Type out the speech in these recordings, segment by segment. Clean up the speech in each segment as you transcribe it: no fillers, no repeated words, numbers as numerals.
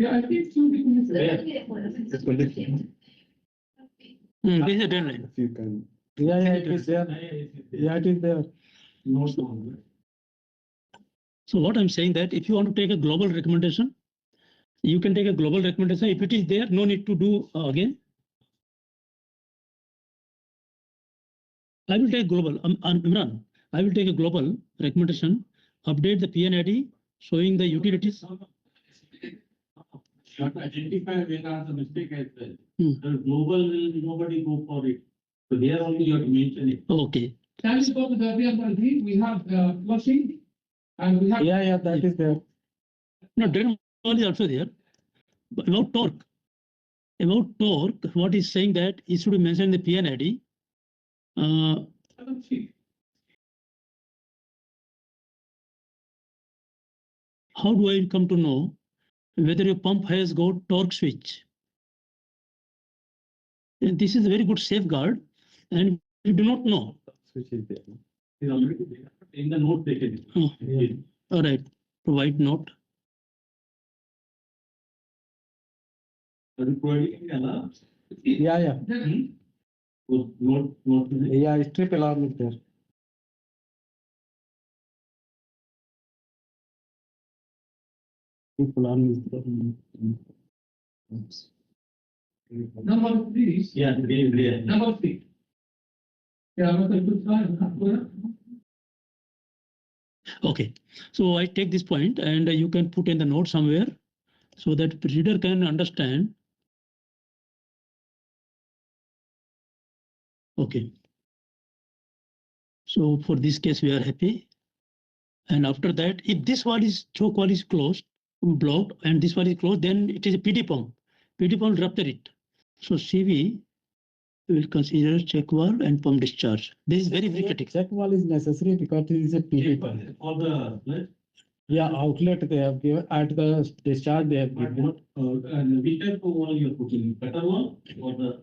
Yeah, I think so. This is a deadline. If you can. Yeah, it is there. Yeah, it is there. No song. So what I'm saying that if you want to take a global recommendation, you can take a global recommendation. If it is there, no need to do again. I will take global. Imran, I will take a global recommendation. Update the PNID showing the utilities. You have to identify where are the mistake as well. Hmm. The global will nobody go for it. So there only you have to mention it. Okay. Can we go to the Airbnb? We have flushing and we have. Yeah, that is there. No, drain wall is also there. But about torque. About torque, what is saying that it should be mentioned in the PNID. How do I come to know whether your pump has got torque switch? And this is a very good safeguard, and we do not know. Switch is there. It's already there. In the note taken. Oh, Yeah. all right. Provide note. Are you providing an alarm? Yeah. Note. Yeah, strip alarm is there. Strip alarm is there. Number three. Yeah, there. Number three. Yeah, what I could find. Okay. So I take this point, and you can put in the note somewhere so that reader can understand. Okay. So for this case, we are happy. And after that, if this wall is choke wall is closed, blocked, and this wall is closed, then it is a PD pump. PD pump will rupture it. So CV will consider check wall and pump discharge. This is very critical. Check wall is necessary because it is a PD pump. For the Yeah, outlet they have given at the discharge they have given. and which type of wall you are putting? Better one or the?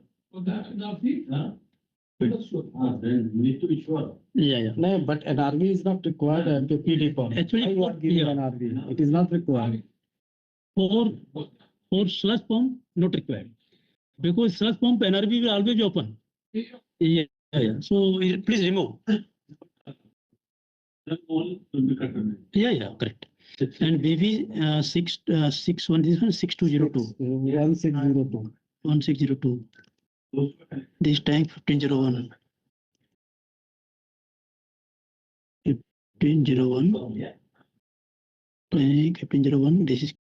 Then you need to be sure. Yeah. No, but NRV is not required at the PD pump. Actually, I was giving yeah. NRV. It is not required. For sludge pump, not required. Because sludge pump NRV will always open. Yeah. So please remove. That wall will be cut away. Yeah, correct. And BB 661 this one 6202. 1602. 1602. This tank 1501. 1501. Yeah. Tank 1501. This is